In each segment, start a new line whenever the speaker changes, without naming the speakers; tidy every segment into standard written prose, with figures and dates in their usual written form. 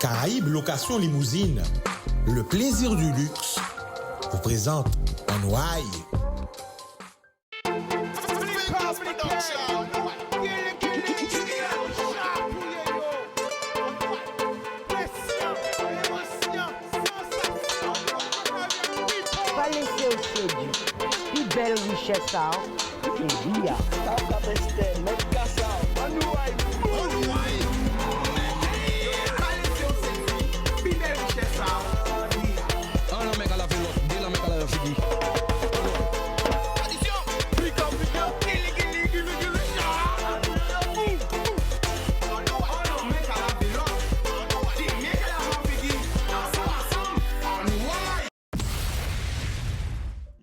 Caraïbes Location Limousine, le plaisir du luxe, vous présente en Ouaille.
Pas laisser au séduit. Plus belle richesse, ça, c'est bien.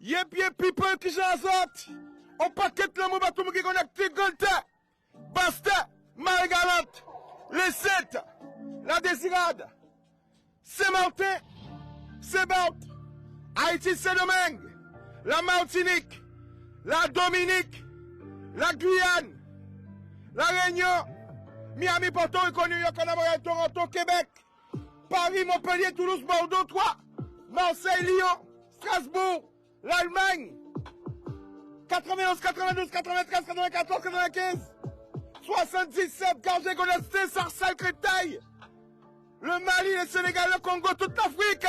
Yep, people qui j'azote. On paquet le mot bateau qui connecte Golte. Basta, Margalante, les 7, la Désirade, Saint-Martin, Saint-Barth, Haïti Saint-Domingue, la Martinique, la Dominique, la Guyane, la Réunion, Miami, Porto Rico, New York, Canada, Toronto, Québec, Paris, Montpellier, Toulouse, Bordeaux, Troyes, Marseille, Lyon, Strasbourg, l'Allemagne, 91, 92, 93, 94, 95, 77, Gargé, Goneste, Sarsal, Créteil, le Mali, le Sénégal, le Congo, toute l'Afrique,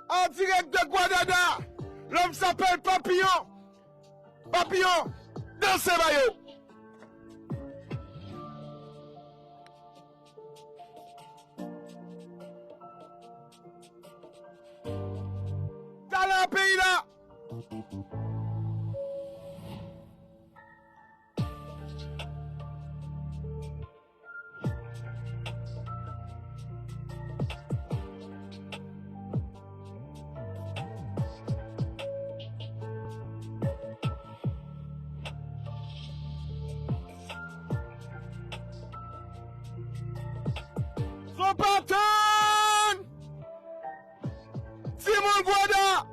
en direct de Guadada. L'homme s'appelle Papillon. Papillon, dans ses maillots. Dans le pays là. Son patron! Simon Guada!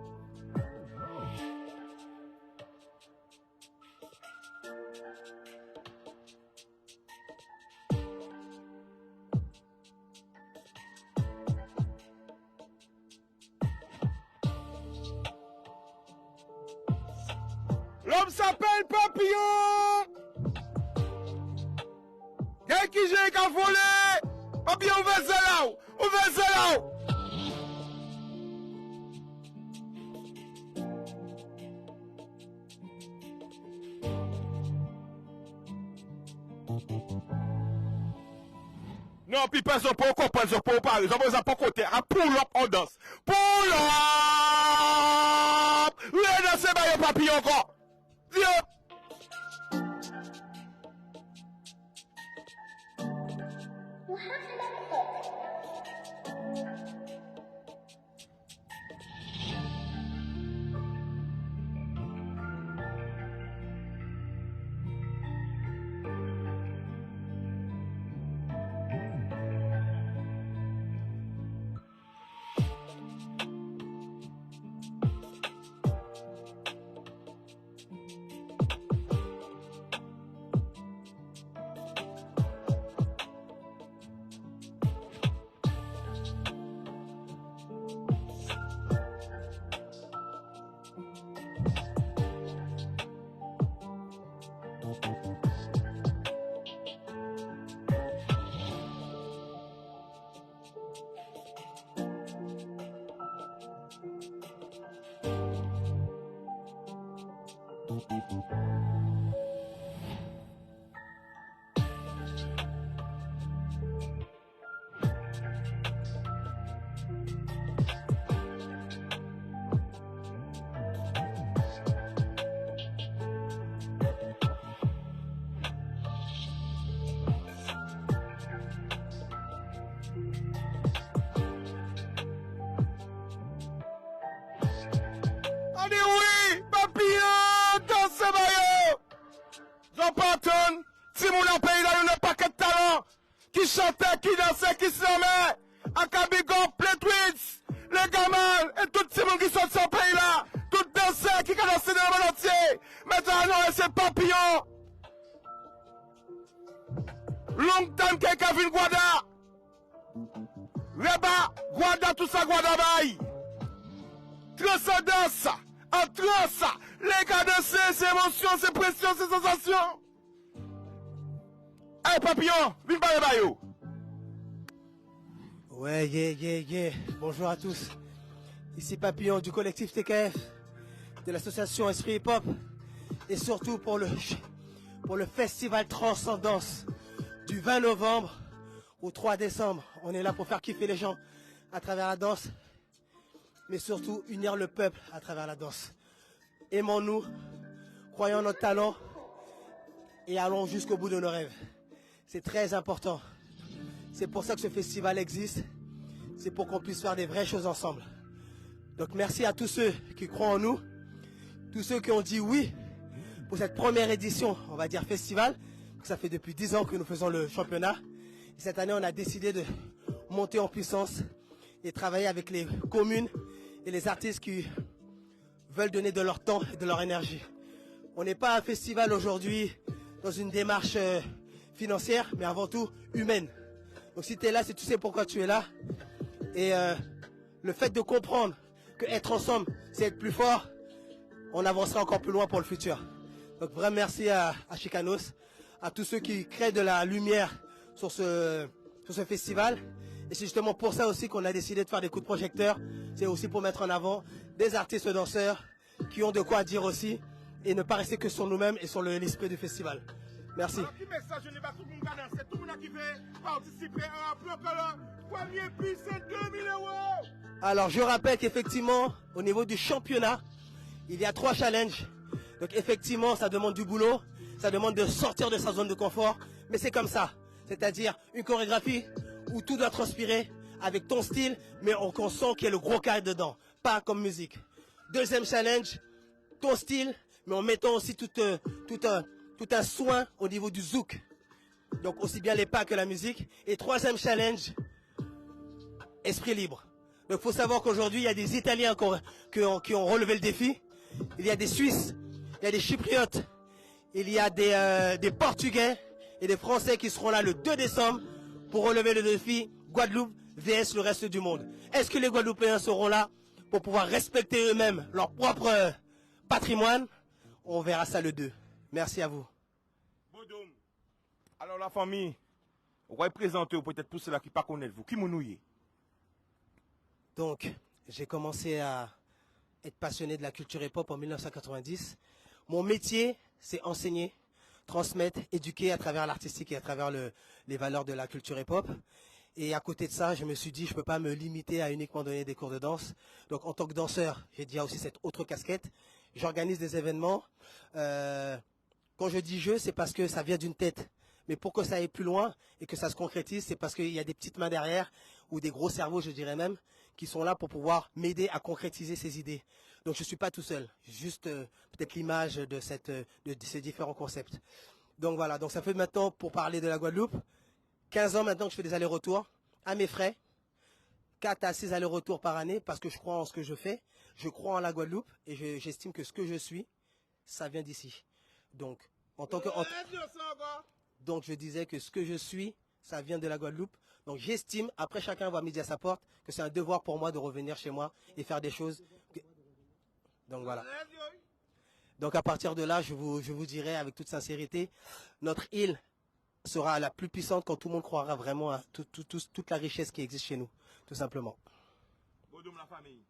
L'homme s'appelle Papillon! Quel qui j'ai qu'à voler? Papillon, ouvert ça là! Ouvert ça là! Non, puis personne ne peut comprendre, je peux parler, je peux pas côté, à pull-up, on danse. Pull-up! Oui, dansez, bah, papillon encore. Viens! Allez oui, papillon, dans ce maillot. Jean Patton, si mon pays là, il n'a pas que de talent. Qui chantait, qui dansait, qui se met. Akabigo, Play Tweets, les gamins, et tout ces monde qui sont de ce pays là. Tout dansait, qui a dansé dans le monde entier. Maintenant, non, c'est papillon. Long time, quelqu'un vient Guada. Reba, guarda tout ça, guarda bail. Transcendance, en transe, les gars danser, c'est émotion, c'est pression, c'est sensation. Hey papillon, viens parler bayo.
Ouais, yeah. Bonjour à tous. Ici Papillon du collectif TKF, de l'association Esprit Hip Hop, et surtout pour le festival Transcendance du 20 novembre au 3 décembre. On est là pour faire kiffer les gens à travers la danse, mais surtout unir le peuple à travers la danse. Aimons-nous, croyons en notre talent et allons jusqu'au bout de nos rêves. C'est très important. C'est pour ça que ce festival existe. C'est pour qu'on puisse faire des vraies choses ensemble. Donc merci à tous ceux qui croient en nous, tous ceux qui ont dit oui pour cette première édition, on va dire festival. Ça fait depuis 10 ans que nous faisons le championnat. Et cette année, on a décidé de monter en puissance et travailler avec les communes et les artistes qui veulent donner de leur temps et de leur énergie. On n'est pas un festival aujourd'hui dans une démarche financière, mais avant tout humaine. Donc si tu es là, c'est tu sais pourquoi tu es là. Et le fait de comprendre que être ensemble, c'est être plus fort, on avancera encore plus loin pour le futur. Donc vraiment merci à Chicanos, à tous ceux qui créent de la lumière sur ce festival. Et c'est justement pour ça aussi qu'on a décidé de faire des coups de projecteur. C'est aussi pour mettre en avant des artistes danseurs qui ont de quoi dire aussi et ne pas rester que sur nous-mêmes et sur l'esprit du festival. Merci.
Alors, qui message, je n'ai pas tout le monde qui a dansé, tout le monde qui fait participer à un plan que le premier prix, c'est 2000 €.
Alors je rappelle qu'effectivement, au niveau du championnat, il y a 3 challenges. Donc effectivement, ça demande du boulot, ça demande de sortir de sa zone de confort, mais c'est comme ça. C'est-à-dire une chorégraphie où tout doit transpirer avec ton style, mais on sent qu'il y a le gros carré dedans, pas comme musique. Deuxième challenge, ton style, mais en mettant aussi tout un soin au niveau du zouk. Donc aussi bien les pas que la musique. Et troisième challenge, esprit libre. Donc il faut savoir qu'aujourd'hui, il y a des Italiens qui ont relevé le défi. Il y a des Suisses, il y a des Chypriotes, il y a des Portugais et des Français qui seront là le 2 décembre pour relever le défi Guadeloupe vs le reste du monde. Est-ce que les Guadeloupéens seront là pour pouvoir respecter eux-mêmes leur propre patrimoine? On verra ça le 2. Merci à vous.
Bodoum. Alors la famille, on va présenter peut-être pour ceux-là qui ne connaissent pas vous. Qui mounouye?
Donc, j'ai commencé à être passionné de la culture hip-hop en 1990. Mon métier, c'est enseigner, transmettre, éduquer à travers l'artistique et à travers les valeurs de la culture hip-hop. Et à côté de ça, je me suis dit, je ne peux pas me limiter à uniquement donner des cours de danse. Donc, en tant que danseur, j'ai déjà aussi cette autre casquette. J'organise des événements. Quand je dis jeu, c'est parce que ça vient d'une tête. Mais pour que ça aille plus loin et que ça se concrétise, c'est parce qu'il y a des petites mains derrière, ou des gros cerveaux, je dirais même, qui sont là pour pouvoir m'aider à concrétiser ces idées. Donc je ne suis pas tout seul, juste peut-être l'image de ces différents concepts. Donc voilà, donc ça fait maintenant, pour parler de la Guadeloupe, 15 ans maintenant que je fais des allers-retours à mes frais, 4 à 6 allers-retours par année, parce que je crois en ce que je fais, je crois en la Guadeloupe, et j'estime que ce que je suis, ça vient d'ici. Donc, donc je disais que ce que je suis, ça vient de la Guadeloupe. Donc j'estime, après chacun va midi à sa porte, que c'est un devoir pour moi de revenir chez moi et faire des choses. Donc voilà. Donc à partir de là, je vous dirai avec toute sincérité, notre île sera la plus puissante quand tout le monde croira vraiment à toute la richesse qui existe chez nous, tout simplement.
Bodoum la famille.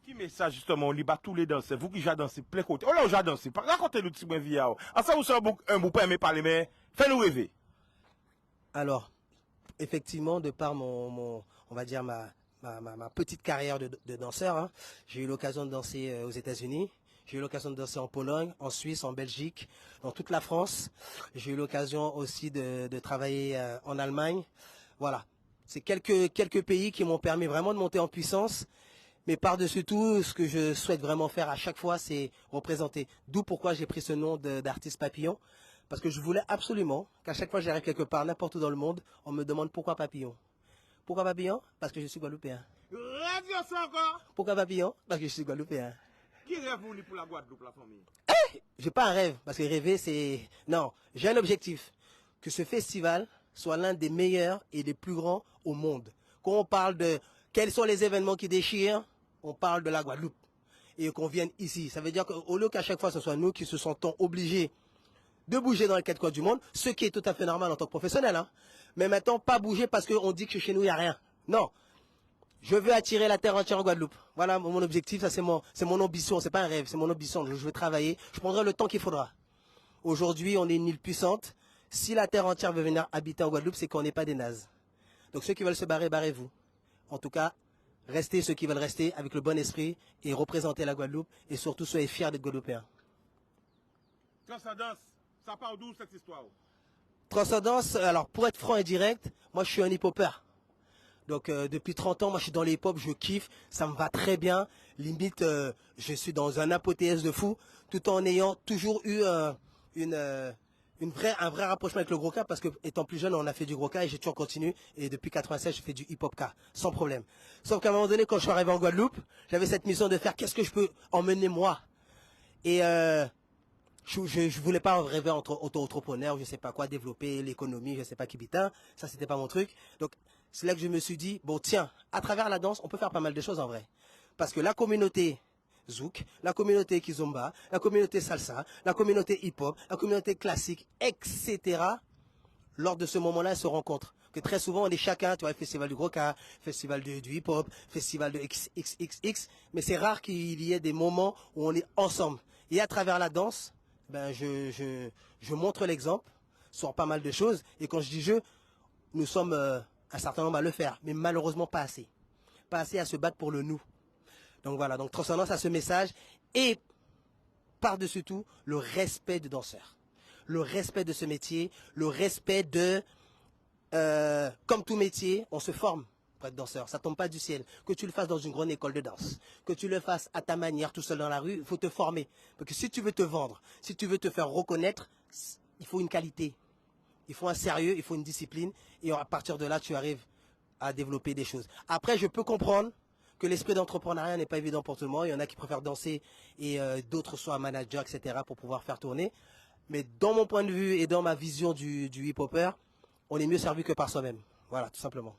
Qui message justement, on lit pas tous les danseurs, vous qui j'ai dansé plein côté. Oh là, j'ai dansé, racontez-nous petit peu vie. Ah ça vous sera un bout pas aimé parler, mais faites-nous rêver.
Alors, effectivement, de par on va dire ma petite carrière de danseur, hein, j'ai eu l'occasion de danser aux États-Unis, j'ai eu l'occasion de danser en Pologne, en Suisse, en Belgique, dans toute la France. J'ai eu l'occasion aussi de travailler en Allemagne. Voilà, c'est quelques pays qui m'ont permis vraiment de monter en puissance. Mais par-dessus tout, ce que je souhaite vraiment faire à chaque fois, c'est représenter. D'où pourquoi j'ai pris ce nom d'artiste papillon. Parce que je voulais absolument qu'à chaque fois que j'arrive quelque part, n'importe où dans le monde, on me demande pourquoi papillon. Pourquoi papillon? Parce que je suis guadeloupéen.
Radio ça encore.
Pourquoi papillon? Parce que je suis guadeloupéen.
Qui rêve vous pour la Guadeloupe, la famille?
J'ai pas un rêve, parce que rêver, c'est... Non, j'ai un objectif. Que ce festival soit l'un des meilleurs et des plus grands au monde. quand on parle de quels sont les événements qui déchirent, on parle de la Guadeloupe. Et qu'on vienne ici. Ça veut dire qu'au lieu qu'à chaque fois ce soit nous qui se sentons obligés de bouger dans les quatre coins du monde, ce qui est tout à fait normal en tant que professionnel. Hein. Mais maintenant, pas bouger parce qu'on dit que chez nous, il n'y a rien. Non. Je veux attirer la terre entière en Guadeloupe. Voilà mon objectif, ça c'est mon ambition, c'est pas un rêve, c'est mon ambition. Je veux travailler, je prendrai le temps qu'il faudra. Aujourd'hui, on est une île puissante. Si la terre entière veut venir habiter en Guadeloupe, c'est qu'on n'est pas des nazes. Donc ceux qui veulent se barrer, barrez-vous. En tout cas, restez ceux qui veulent rester avec le bon esprit et représenter la Guadeloupe et surtout soyez fiers d'être Guadeloupéens.
Transcendance, ça part d'où cette histoire?
Transcendance, alors pour être franc et direct, moi je suis un hip-hopper. Donc depuis 30 ans, moi je suis dans les hip-hop, je kiffe, ça me va très bien. Limite, je suis dans un apothéose de fou, tout en ayant toujours eu un vrai rapprochement avec le gros K, parce que étant plus jeune, on a fait du gros K et j'ai toujours continué. Et depuis 96, je fais du hip-hop K, sans problème. Sauf qu'à un moment donné, quand je suis arrivé en Guadeloupe, j'avais cette mission de faire qu'est-ce que je peux emmener moi. Et je voulais pas rêver entre auto-entrepreneur, je sais pas quoi, développer l'économie, je sais pas qui bitin. Ça, c'était pas mon truc. Donc, c'est là que je me suis dit, bon tiens, à travers la danse, on peut faire pas mal de choses en vrai. Parce que la communauté Zouk, la communauté Kizomba, la communauté Salsa, la communauté hip-hop, la communauté classique, etc. Lors de ce moment-là, elles se rencontrent. Que très souvent, on est chacun, tu vois, festival du gros K, festival du hip-hop, festival de XXX, mais c'est rare qu'il y ait des moments où on est ensemble. Et à travers la danse, ben je montre l'exemple sur pas mal de choses. Et quand je dis je, nous sommes un certain nombre à le faire, mais malheureusement pas assez. Pas assez à se battre pour le nous. Donc voilà, donc transcendance à ce message et par-dessus tout, le respect du danseur. Le respect de ce métier, le respect de, comme tout métier, on se forme pour être danseur. Ça tombe pas du ciel. Que tu le fasses dans une grande école de danse, que tu le fasses à ta manière tout seul dans la rue, il faut te former. Parce que si tu veux te vendre, si tu veux te faire reconnaître, il faut une qualité. Il faut un sérieux, il faut une discipline. Et à partir de là, tu arrives à développer des choses. Après, je peux comprendre que l'esprit d'entrepreneuriat n'est pas évident pour tout le monde. Il y en a qui préfèrent danser et d'autres soient managers, etc. pour pouvoir faire tourner. Mais dans mon point de vue et dans ma vision du hip-hopper, on est mieux servi que par soi-même. Voilà, tout simplement.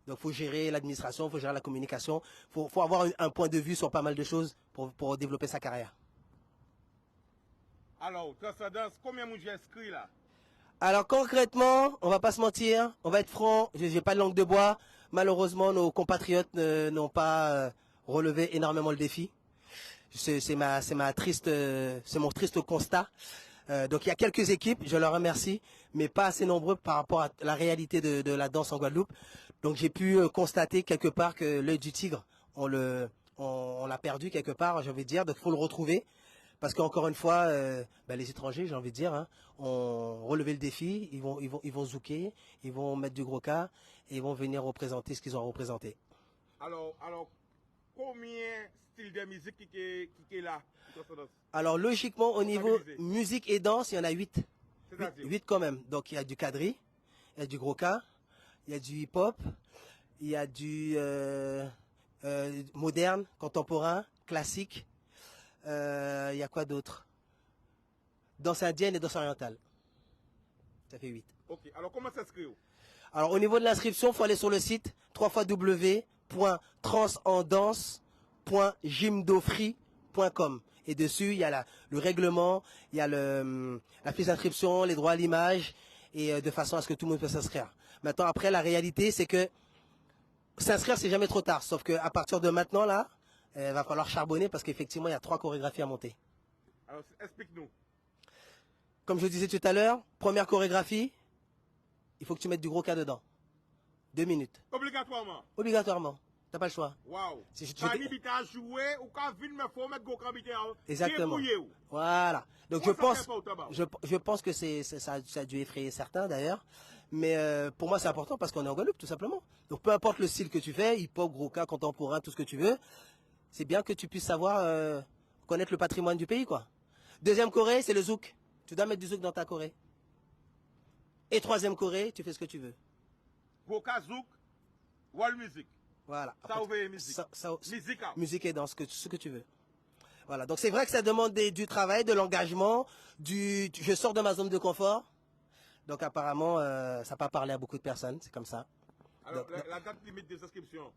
Donc, il faut gérer l'administration, il faut gérer la communication. Il faut avoir un point de vue sur pas mal de choses pour développer sa carrière.
Alors, Transcendance, combien de gens inscrits là?
Alors concrètement, on va pas se mentir, on va être franc, j'ai pas de langue de bois. Malheureusement, nos compatriotes n'ont pas relevé énormément le défi. C'est mon triste constat. Donc il y a quelques équipes, je leur remercie, mais pas assez nombreux par rapport à la réalité de la danse en Guadeloupe. Donc j'ai pu constater quelque part que l'œil du tigre, on l'a perdu quelque part, j'ai envie de dire, donc il faut le retrouver. Parce qu'encore une fois, les étrangers, j'ai envie de dire, hein, ont relevé le défi, ils vont zouker, ils vont mettre du gros cas, et ils vont venir représenter ce qu'ils ont représenté.
Alors, combien styles de musique qui est là?
Alors logiquement, au niveau musique et danse, il y en a 8. 8 quand même. Donc il y a du quadri, il y a du gros cas, il y a du hip-hop, il y a du moderne, contemporain, classique. Il y a quoi d'autre? Danse indienne et danse orientale. Ça fait 8.
Ok, alors comment s'inscrire?
Alors au niveau de l'inscription, il faut aller sur le site www.transendance.gymdofree.com. Et dessus, il y a le règlement, il y a la fiche d'inscription, les droits à l'image, et de façon à ce que tout le monde puisse s'inscrire. Maintenant, après, la réalité, c'est que s'inscrire, c'est jamais trop tard. Sauf qu'à partir de maintenant, là, il va falloir charbonner parce qu'effectivement, il y a 3 chorégraphies à monter.
Alors, explique-nous.
Comme je disais tout à l'heure, première chorégraphie, il faut que tu mettes du gros cas dedans. 2 minutes.
Obligatoirement?
Obligatoirement. T'as pas le choix.
Waouh.
Si je
à jouer ou quand vite me faut mettre gros cas.
Exactement. Voilà. Donc je pense que ça a dû effrayer certains d'ailleurs. Mais pour moi, c'est important parce qu'on est en Guadeloupe, tout simplement. Donc peu importe le style que tu fais, hip-hop, gros cas, contemporain, tout ce que tu veux, c'est bien que tu puisses savoir connaître le patrimoine du pays, quoi. Deuxième choré, c'est le zouk. Tu dois mettre du zouk dans ta choré. Et troisième choré, tu fais ce que tu veux.
Gros cas, zouk, wall music.
Voilà.
Ça ouvre musique.
Musique et danse, ce que tu veux. Voilà. Donc c'est vrai que ça demande du travail, de l'engagement, je sors de ma zone de confort. Donc apparemment, ça n'a pas parlé à beaucoup de personnes, c'est comme ça.
Alors, la date limite des inscriptions.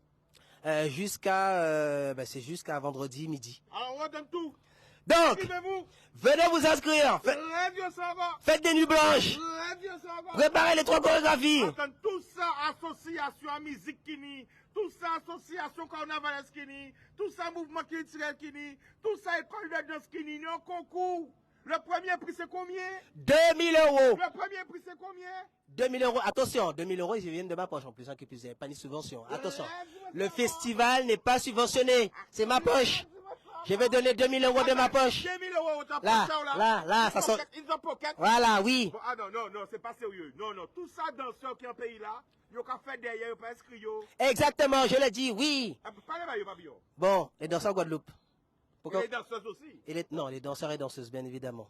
C'est jusqu'à vendredi midi.
Alors, on donne tout.
Donc,
Inscrivez-vous.
venez vous inscrire.
Radio Sangor.
Faites des nuits blanches.
Radio Sangor.
Préparez les 3 chorégraphies.
Attends, tout ça, association à musique Kini, tout ça, association carnaval Kini, tout ça, mouvement culturel Kini, tout ça, école de danse Kini, il y a un concours. Le premier prix, c'est combien?
2000 euros.
Le premier prix, c'est combien?
2000 euros. Attention, 2000 euros, ils viennent de ma poche en plus, hein, qu'ils puissent, pas ni subvention. Attention. Le festival n'est pas subventionné. C'est ma poche. Je vais donner 2000 euros de ma poche.
2000 euros, t'as
Là,
pas
là, ça sort.
Ils ont pocket.
Voilà, oui.
Ah non, c'est pas sérieux. Non, tout ça, danseurs qui ont pays là, ils ont qu'à faire derrière, ils ont pas inscrit.
Exactement, je l'ai dit, oui.
Parlez-moi, papillon.
Bon, les danseurs Guadeloupe.
Et les danseuses aussi.
Non, les danseurs et danseuses, bien évidemment.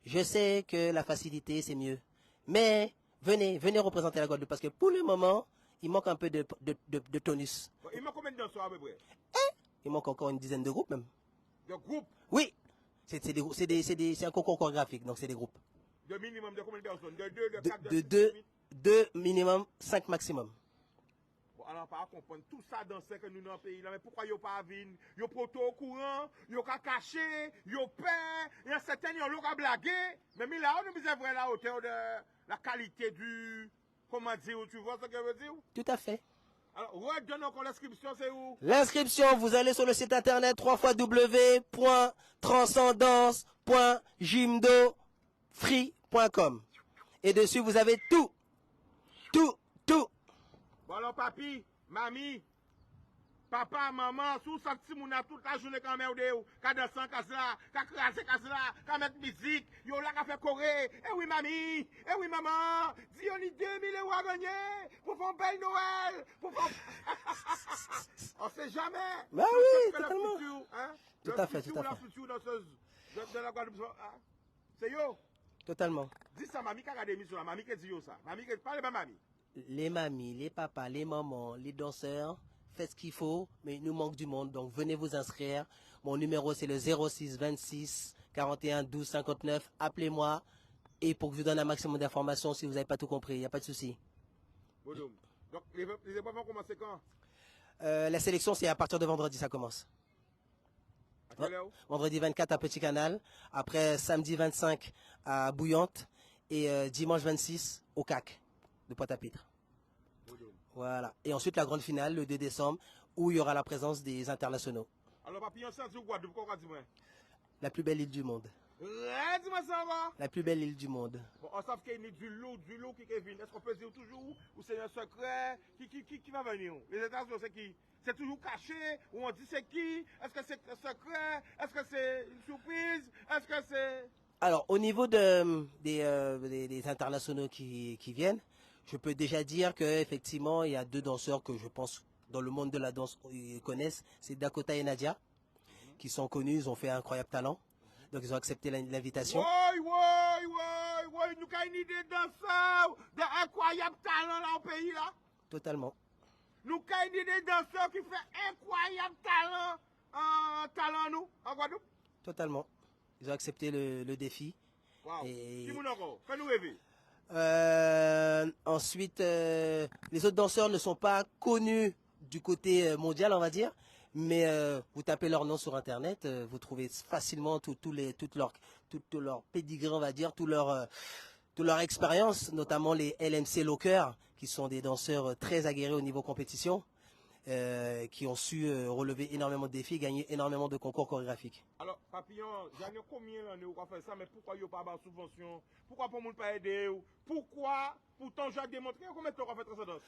Je sais que la facilité, c'est mieux. Mais, venez représenter la Guadeloupe, parce que pour le moment, il manque un peu de tonus.
Bon, il manque combien de danseurs à peu près?
Il manque encore une dizaine de groupes, même.
De groupes?
Oui. C'est un concours chorégraphique, donc c'est des groupes.
De minimum de combien de personnes? De 2, de 4,
De 2 minimum, 5 maximum.
Bon, alors, pas comprendre tout ça dans ce que nous dans le pays là, mais pourquoi ils pas venir? Ils proto au courant, ils pas caché, ils peur, il y a certains qui ont blagué, mais là, on nous est vrai à la hauteur de la qualité du, comment dire, tu vois ce que je veux dire?
Tout à fait.
Alors, redonne encore l'inscription, c'est où?
L'inscription, vous allez sur le site internet www.transcendance.gymdofree.com. Et dessus, vous avez tout.
Bon alors, papi, mamie, papa, maman, sous ça petit moun a toute la journée quand même de ou, ka danser ka cela, ka craser ka cela, ka mettre musique, yo là ka fait corée. Eh oui mamie, eh oui maman, dis on y 2000 euros à gagner pour faire un bel Noël, pour faire on sait jamais.
Bah oui,
Parce que
totalement.
le futur, hein?
Tout
Le
à fait,
futur,
tout à
la
fait.
future danseuse de la Guadeloupe, hein? C'est yo.
Totalement.
Dis ça mamie qui a regardé l'émission, mamie qui dit yo ça. Mamie qui parle pas mamie.
Les mamies, les papas, les mamans, les danseurs, faites ce qu'il faut, mais il nous manque du monde, donc venez vous inscrire. Mon numéro c'est le 06 26 41 12 59. Appelez-moi et pour que je vous donne un maximum d'informations si vous n'avez pas tout compris, il n'y a pas de souci.
Bon, donc les épreuves vont commencer quand?
La sélection c'est à partir de vendredi, ça commence.
À quelle heure?
Vendredi 24 à Petit Canal, après samedi 25 à Bouillante et dimanche 26 au CAC de Pointe-à-Pitre. Voilà. Et ensuite la grande finale le 2 décembre où il y aura la présence des internationaux.
Alors, papillon, c'est du Guadeloupe, quoi, dis-moi?
La plus belle île du monde.
Dis-moi ça, va?
La plus belle île du monde.
Bon, on sait qu'il y a du lot qui vient. Est-ce qu'on peut dire toujours, ou c'est un secret, qui va venir? Les États-Unis, c'est qui? C'est toujours caché, ou on dit c'est qui? Est-ce que c'est un secret? Est-ce que c'est une surprise? Est-ce que c'est...
Alors, au niveau des internationaux qui viennent, je peux déjà dire qu'effectivement, il y a 2 danseurs que je pense, dans le monde de la danse, ils connaissent. C'est Dakota et Nadia, qui sont connus, ils ont fait un incroyable talent. Donc, ils ont accepté l'invitation.
Oui, nous avons une idée de danseurs, d'incroyables talents là au pays là.
Totalement.
Nous avons une idée de danseurs qui fait incroyable talent nous, en Guadeloupe.
Totalement. Ils ont accepté le défi.
Wow.
Et...
Qui nous encore? Fais-nous rêver.
Ensuite, les autres danseurs ne sont pas connus du côté mondial, on va dire. Mais vous tapez leur nom sur Internet, vous trouvez facilement tout leur pédigré, on va dire, toute leur expérience, notamment les LMC Lockers, qui sont des danseurs très aguerris au niveau compétition, qui ont su relever énormément de défis, gagner énormément de concours chorégraphiques.
Alors, papillon, j'en ai combien d'années où on fait ça, mais pourquoi il n'y a pas de subvention? Pourquoi pour ne pas aider? Pourquoi? Pourtant, j'ai démontré combien de temps on fait transcendance?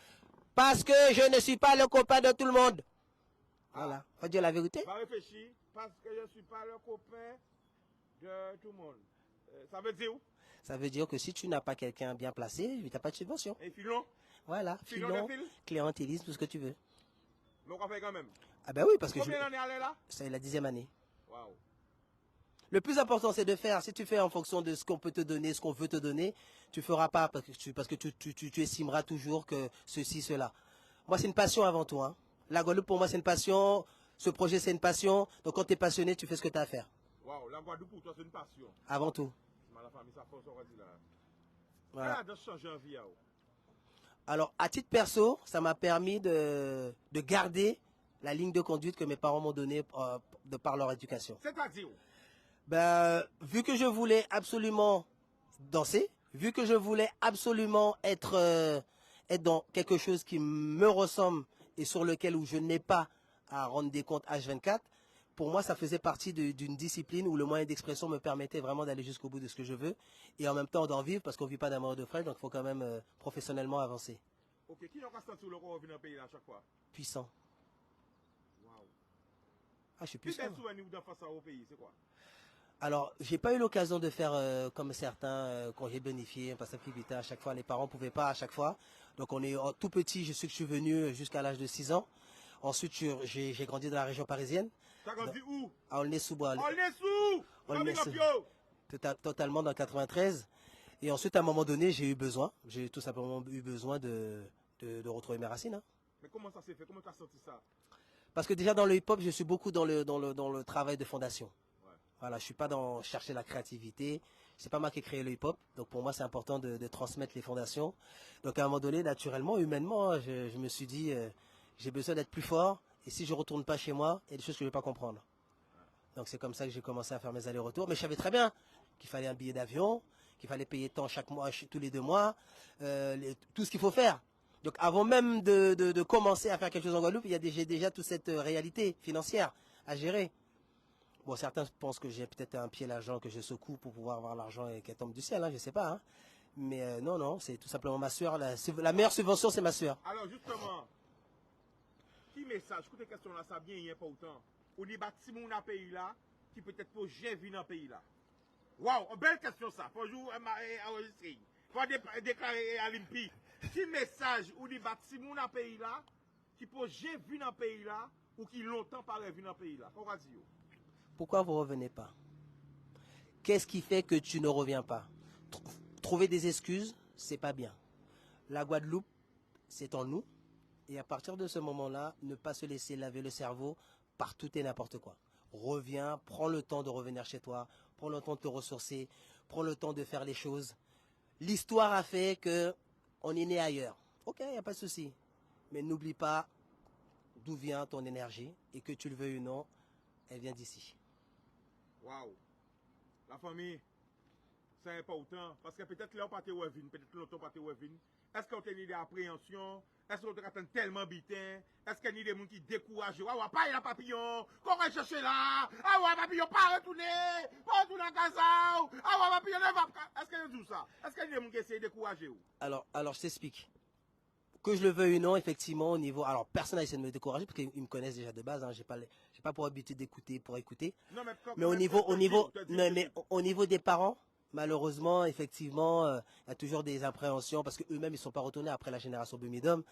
Parce que je ne suis pas le copain de tout le monde. Voilà, faut dire la vérité.
Va réfléchir, parce que je ne suis pas le copain de tout le monde. Ça veut dire où?
Ça veut dire que si tu n'as pas quelqu'un bien placé, tu n'as pas de subvention.
Et filon?
Voilà, filon, clientélisme, tout ce que tu veux.
Mais on va faire quand même.
Ah ben oui, parce que
combien d'années allé là?
C'est la 10e année.
Waouh.
Le plus important, c'est de faire. Si tu fais en fonction de ce qu'on peut te donner, ce qu'on veut te donner, tu feras pas parce que tu estimeras toujours que ceci, cela. Moi, c'est une passion avant tout. Hein. La Guadeloupe, pour moi, c'est une passion. Ce projet, c'est une passion. Donc, quand tu es passionné, tu fais ce que tu as à faire.
Waouh, la Guadeloupe, pour toi, c'est une passion.
Avant tout.
La famille, ça force, on va dire là.
Voilà.
De changer en vie.
Alors, à titre perso, ça m'a permis de garder la ligne de conduite que mes parents m'ont donnée de par leur éducation.
C'est-à-dire?
Ben, vu que je voulais absolument danser, vu que je voulais absolument être dans quelque chose qui me ressemble et sur lequel où je n'ai pas à rendre des comptes H24, pour moi, ça faisait partie d'une discipline où le moyen d'expression me permettait vraiment d'aller jusqu'au bout de ce que je veux et en même temps d'en vivre parce qu'on ne vit pas d'amour de frère, donc il faut quand même professionnellement avancer.
Ok, qui n'a pas senti le roi revenir dans le pays là à chaque fois?
Puissant.
Waouh.
Ah, je suis
Qui
puissant.
bel souvenir d'enfance au pays, c'est quoi?
Alors, j'ai pas eu l'occasion de faire comme certains congés bonifiés, parce que à chaque fois, les parents pouvaient pas à chaque fois. Donc, on est tout petit, je sais que je suis venu jusqu'à l'âge de 6 ans. Ensuite, j'ai grandi dans la région parisienne.
T'as grandi où?
À Aulnay-sous-Bois.
Aulnay-sous!
Totalement dans le 93. Et ensuite, à un moment donné, j'ai tout simplement eu besoin de retrouver mes racines. Hein.
Mais comment ça s'est fait? Comment t'as senti ça?
Parce que déjà dans le hip-hop, je suis beaucoup dans le travail de fondation. Voilà, je suis pas dans chercher la créativité. C'est pas moi qui ai créé le hip-hop. Donc pour moi, c'est important de transmettre les fondations. Donc à un moment donné, naturellement, humainement, je me suis dit, j'ai besoin d'être plus fort. Et si je retourne pas chez moi, il y a des choses que je vais pas comprendre. Donc c'est comme ça que j'ai commencé à faire mes allers-retours. Mais je savais très bien qu'il fallait un billet d'avion, qu'il fallait payer tant chaque mois, tous les 2 mois, tout ce qu'il faut faire. Donc avant même de commencer à faire quelque chose en Guadeloupe, j'ai déjà toute cette réalité financière à gérer. Bon, certains pensent que j'ai peut-être un pied l'argent que je secoue pour pouvoir avoir l'argent et qu'elle tombe du ciel, hein, je sais pas. Hein. Mais non, c'est tout simplement ma soeur. La meilleure subvention, c'est ma soeur.
Alors justement, qui message, écoutez question là, ça bien y est pas autant. On dit bâti mon pays là, qui peut-être pour j'ai vu dans le pays là. Waouh, belle question ça. Faut jouer enregistrer. Faut déclarer à l'IMPI. Qui message ou dit bâti mon pays là, qui peut j'ai vu dans le pays là, ou qui longtemps pas vu dans le pays là. Pourquoi dire?
Pourquoi vous ne revenez pas? Qu'est-ce qui fait que tu ne reviens pas? Trouver des excuses, c'est pas bien. La Guadeloupe, c'est en nous. Et à partir de ce moment-là, ne pas se laisser laver le cerveau par tout et n'importe quoi. Reviens, prends le temps de revenir chez toi, prends le temps de te ressourcer, prends le temps de faire les choses. L'histoire a fait que on est né ailleurs. Ok, il n'y a pas de souci. Mais n'oublie pas d'où vient ton énergie et que tu le veuilles ou non, elle vient d'ici.
Waouh. La famille, c'est important. Parce que peut-être là, on pas te revin, peut-être là, on pas te revin. Est-ce qu'on a des appréhensions? Est-ce qu'on a tellement bitin? Est-ce qu'il y a des gens qui découragent? Ah ouais, pas y a papillon. Qu'on va chercher là? Ah ouais, papillon, pas retourner. Pas retourner à casa. Ah ouais, papillon, ne va pas. Est-ce qu'il y a tout ça? Est-ce qu'il y a des gens qui essaient de décourager?
Alors, je t'explique. Que je le veuille ou non, effectivement, au niveau... Alors, personne n'a essayé de me décourager, parce qu'ils me connaissent déjà de base. Hein, j'ai pas pour habitude d'écouter, pour écouter. Non, mais au niveau des parents, malheureusement, effectivement, il y a toujours des appréhensions, parce qu'eux-mêmes, ils ne sont pas retournés après la génération Bumidum.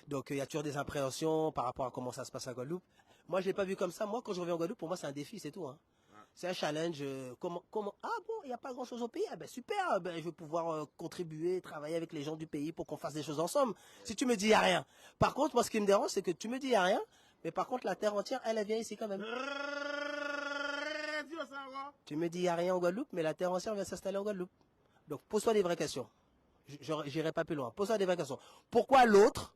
Donc, il y a toujours des appréhensions par rapport à comment ça se passe à Guadeloupe. Moi, je ne l'ai pas vu comme ça. Moi, quand je reviens en Guadeloupe, pour moi, c'est un défi, c'est tout. Hein. C'est un challenge. Comment ah bon, il n'y a pas grand chose au pays. Ah ben super, je vais pouvoir contribuer, travailler avec les gens du pays pour qu'on fasse des choses ensemble. Si tu me dis il n'y a rien. Par contre, moi ce qui me dérange, c'est que tu me dis il n'y a rien, mais par contre la terre entière, elle vient ici quand même. Tu me dis il n'y a rien en Guadeloupe, mais la terre entière vient s'installer en Guadeloupe. Donc pose-toi des vraies questions. J'irai pas plus loin. Pose-toi des vraies questions. Pourquoi l'autre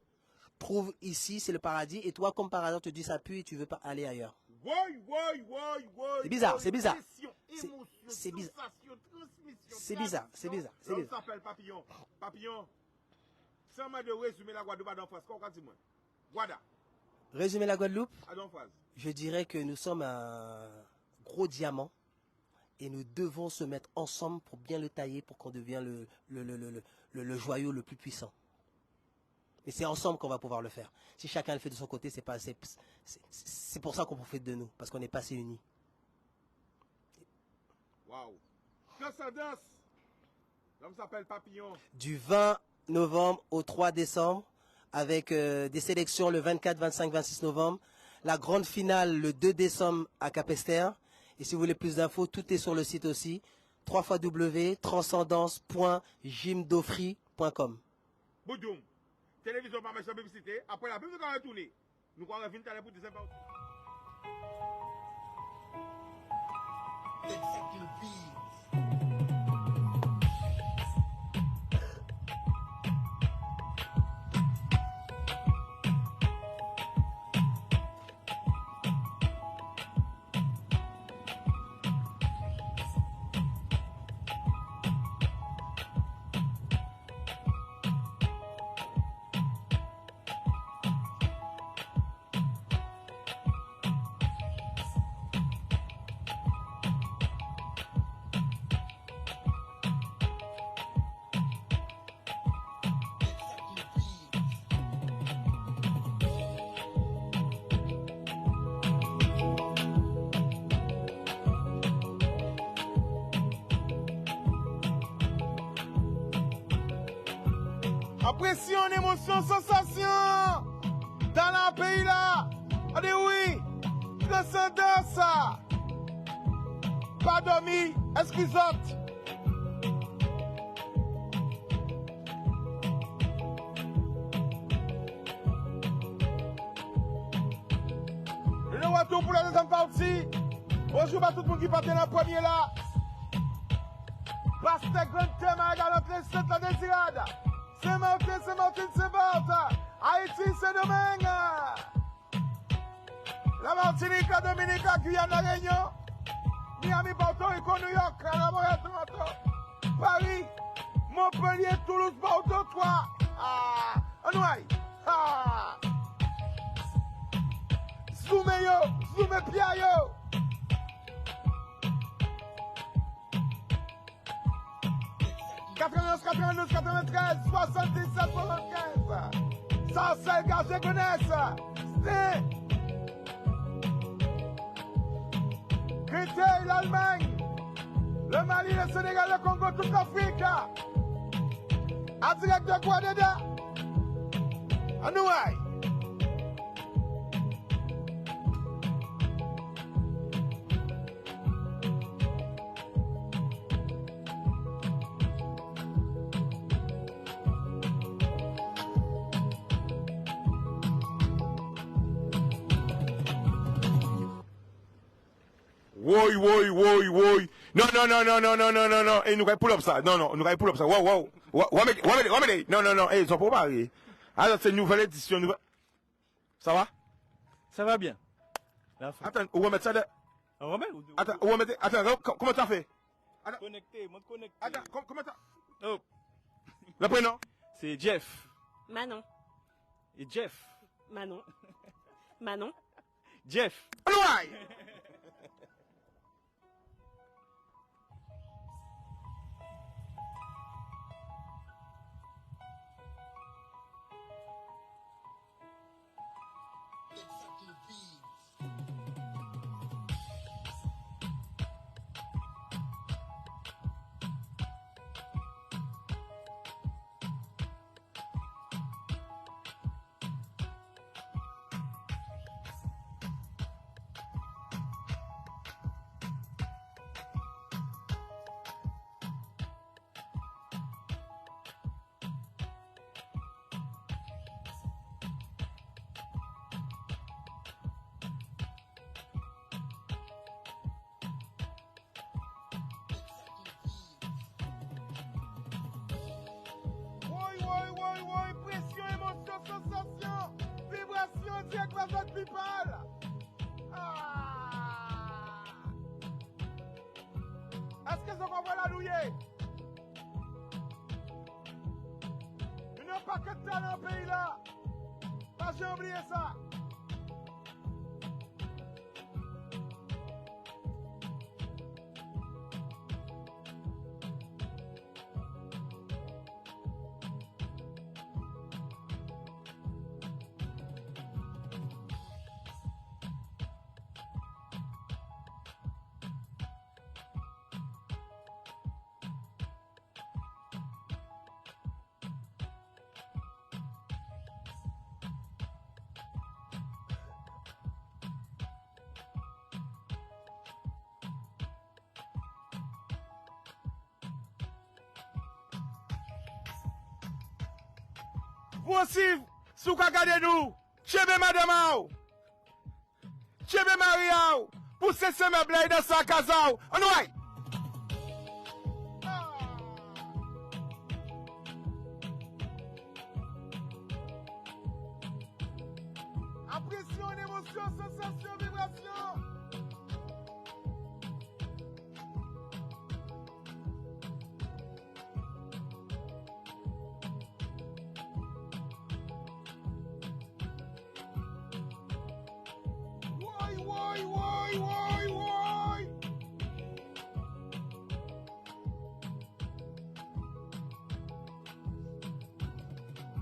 trouve ici, c'est le paradis, et toi, comme par hasard, te dis ça pue et tu veux pas aller ailleurs? C'est bizarre, c'est bizarre. C'est bizarre. C'est bizarre, c'est bizarre.
Ça s'appelle Papillon. Papillon, sans moi de résumer la Guadeloupe à d'enfance, qu'est-ce que tu dis moi? Guada.
Résumer la Guadeloupe?
À d'enfance.
Je dirais que nous sommes un gros diamant et nous devons se mettre ensemble pour bien le tailler pour qu'on devienne le joyau le plus puissant. Et c'est ensemble qu'on va pouvoir le faire. Si chacun le fait de son côté, c'est pour ça qu'on profite de nous, parce qu'on n'est pas assez unis.
Waouh. Transcendance. L'homme s'appelle Papillon.
Du 20 novembre au 3 décembre, avec des sélections le 24, 25, 26 novembre. La grande finale le 2 décembre à Capesterre. Et si vous voulez plus d'infos, tout est sur le site aussi. www.transcendance.jimdofri.com.
Boudoum. Télévision par méchant publicité. Après la pub, nous allons retourner. Nous allons revenir pour des infos. Pression, émotion, sensation. Dans le pays là. On dit oui. Transcendance. Pas dormi. Excusez-moi. Le retour pour la deuxième partie. Bonjour à tout le monde qui part dans la première là. Pasteur Grand Thème à l'entrée de la Désirade. Saint-Martin, Saint-Martin. Haïti, Saint-Domingue. La Martinique, la Dominique, la Guyane, la Réunion. Miami, Porto Rico, New York, la Montréal, Toronto. Paris, Montpellier, Toulouse, Bordeaux, 3. Anouaï. Zoomé yo, zoomé pia yo. « 91, 92, 93, 77, 75. Ça, c'est le gars, je connais ça. C'est. Créteil, l'Allemagne, le Mali, le Sénégal, le Congo, toute l'Afrique. En direct de Guadeda. Anouaï. Oui. Non. Et nous allons pull up ça. Non. Nous allons pull up ça. Wow. Non. Ils sont pas pareils. Alors, c'est une nouvelle édition. Ça va?
Ça va bien.
Attends, on va mettre ça de.
On remet
Attends, on va mettre. Attends, comment t'as fait?
Connecté, mode connecté.
Attends, comment t'as.
Oh.
Le prénom?
C'est Jeff.
Manon.
Et Jeff.
Manon.
Jeff.
Anouaï! Oui, pression, émotion, sensation, vibration, direct la zone people. Est-ce que ça va la nouiller? Nous n'avons pas que de talent dans le pays là. Pas j'ai oublié ça. Vous aussi, si vous regardez nous, chebe madame, chebe Maria, poussez ce meuble dans sa casa, on va. Impression, émotion, sensation, vibration. Why?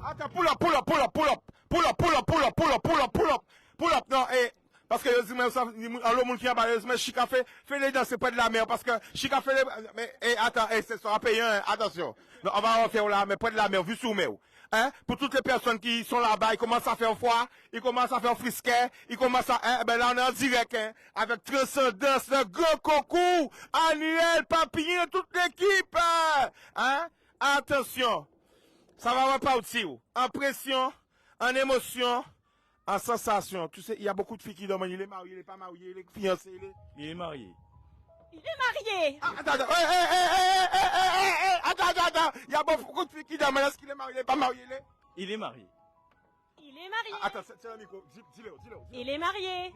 Attends, pull up. Non, parce que le monde qui a parlé, mais Chica fait les danser près de la mer, parce que Chica fait les, mais, attends, c'est sera payant, attention. Non, on va en faire là, mais près de la mer, vu sous mer. Hein? Pour toutes les personnes qui sont là-bas, ils commencent à faire froid, ils commencent à faire frisquet, ils commencent à... Hein? Ben là, on est en direct, hein? Avec Transcendance, le grand concours, annuel, Papillon, toute l'équipe. Hein? Attention, ça va repartir. En pression, en émotion, en sensation. Tu sais, il y a beaucoup de filles qui demandent, il est marié, il n'est pas marié, il est fiancé,
Il est marié.
Il est marié.
Attends, attends. Il y a beaucoup de filles qui demandent est-ce qu'il est marié, il n'est pas marié, il est...
Il est marié.
Il est marié.
Attends, c'est le micro, dis-le.
Il est marié.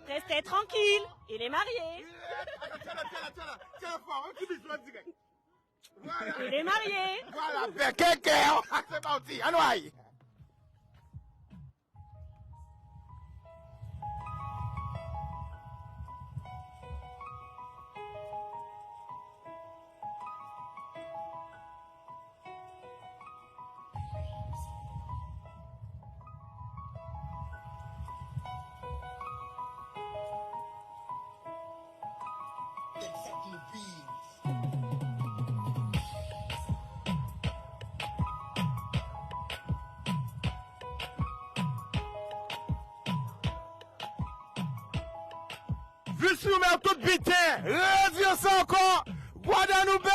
Restez tranquille. Il est marié.
Tiens, fort, un petit bisou en direct. Voilà.
Il est marié.
Voilà, quelqu'un, c'est parti, à noyer. Vu sur mer toute bitin, redire ça encore, Guadeloupe.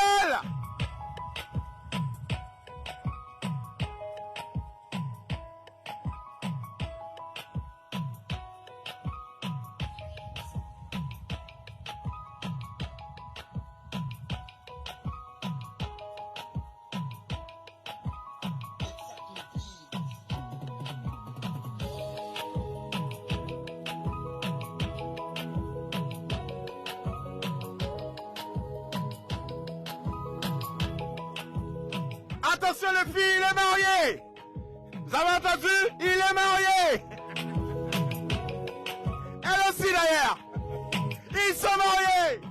Attention les filles, il est marié. Vous avez entendu? Il est marié. Elle aussi d'ailleurs. Ils sont mariés.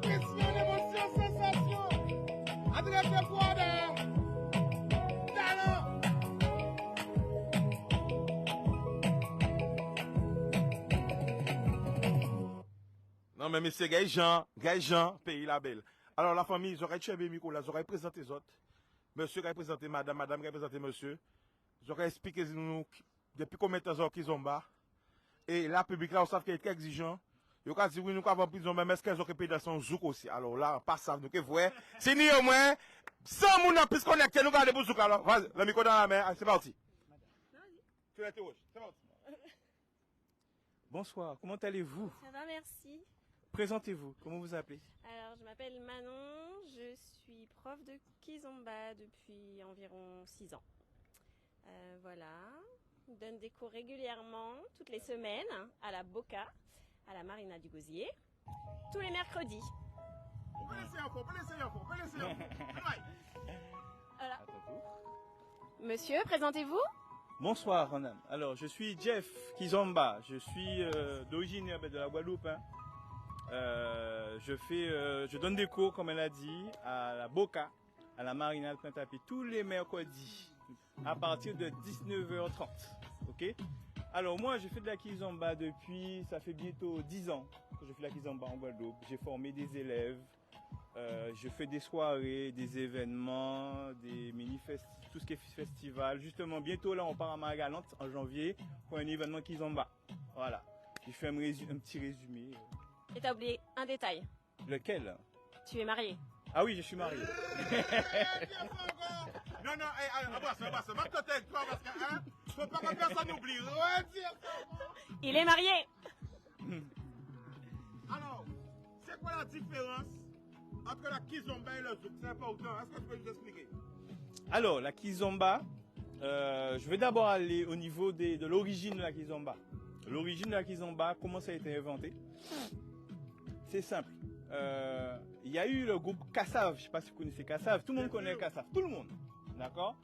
Pression, émotion, sensation. Adressez-vous à talent. Non, mais monsieur Gaïjean, pays la belle. Alors, la famille, j'aurais tué Miko là, j'aurais présenté les autres. Monsieur qui a présenté madame, madame qui a présenté monsieur. J'aurais expliqué nous depuis combien de temps qu'ils ont bas. Et la public là, on sait qu'il est exigeant. Yo ka dit oui nous avons prison même est-ce qu'elles ont payé dans son zouk aussi. Alors là, pas ça nous que vrai. C'est ni au moins 100 moun en plus connecté nous garder pour zouk alors. Vas-y, le micro dans la main, c'est parti. Tu l'interroges, c'est parti.
Bonsoir, comment allez-vous?
Ça va, merci.
Présentez-vous, comment vous appelez?
Alors, je m'appelle Manon. Je suis prof de kizomba depuis environ 6 ans. Voilà. Je donne des cours régulièrement, toutes les semaines, à la Boca, à la Marina du Gosier, tous les mercredis. Voilà. Monsieur, présentez-vous.
Bonsoir, madame. Alors, je suis Jeff Kizomba. Je suis d'origine de la Guadeloupe. Hein. Je donne des cours, comme elle a dit, à la Boca, à la Marina de Pointe-à-Pitre, tous les mercredis, à partir de 19h30. Ok? Alors moi, je fais de la kizomba depuis, ça fait bientôt 10 ans que je fais de la kizomba en Guadeloupe. J'ai formé des élèves Je fais des soirées, des événements, des tout ce qui est festival. Justement, bientôt là, on part à Marie-Galante en janvier pour un événement Kizomba. Voilà. Je fais un petit résumé.
Et t'as oublié un détail.
Lequel?
Tu es marié.
Ah oui, je suis marié.
Non, non, avance, va te taire, toi, parce que, hein, faut pas que personne n'oublie. Retire ça.
Il est marié.
Alors, c'est quoi la différence entre la Kizomba et le zouk? C'est important, est-ce que tu peux nous expliquer?
Alors, la Kizomba, je vais d'abord aller au niveau de l'origine de la Kizomba. L'origine de la Kizomba, comment ça a été inventé? C'est simple. Il y a eu le groupe Kassav, je ne sais pas si vous connaissez Kassav, tout le monde connaît Kassav, tout le monde, d'accord?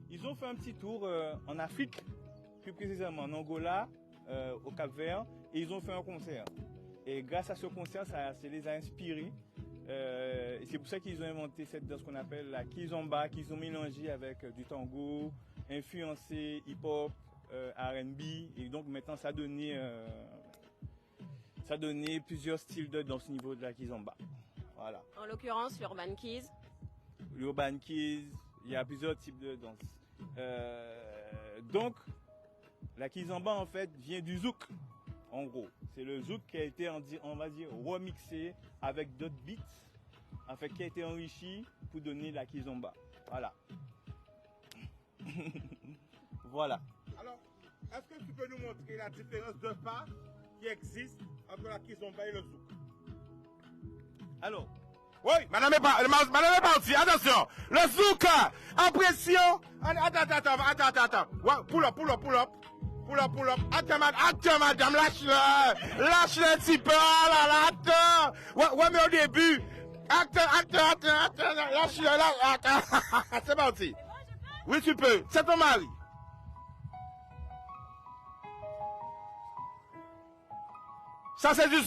Ils ont fait un petit tour en Afrique, plus précisément en Angola, au Cap-Vert, et ils ont fait un concert. Et grâce à ce concert, ça les a inspirés. Et c'est pour ça qu'ils ont inventé cette danse qu'on appelle la Kizomba, qu'ils ont mélangé avec du tango, influencé hip-hop, R&B, et donc maintenant ça a donné plusieurs styles de danse au niveau de la Kizomba. Voilà.
En l'occurrence, l'Urban Keys.
L'Urban Keys, il y a plusieurs types de danse. Donc, la Kizomba en fait vient du zouk, en gros. C'est le zouk qui a été, on va dire, remixé avec d'autres beats, en fait, qui a été enrichi pour donner la Kizomba. Voilà. Voilà.
Alors, est-ce que tu peux nous montrer la différence de pas qui existe entre la Kizomba et le zouk?
Alors,
oui, madame est partie, attention, le zouk, en pression, attends, ouais, pull up, attends madame, lâche-le un petit peu, là, attends, ouais, mais au début, attends, lâche-le, attends, c'est parti, oui, tu peux, c'est ton mari. Ça c'est du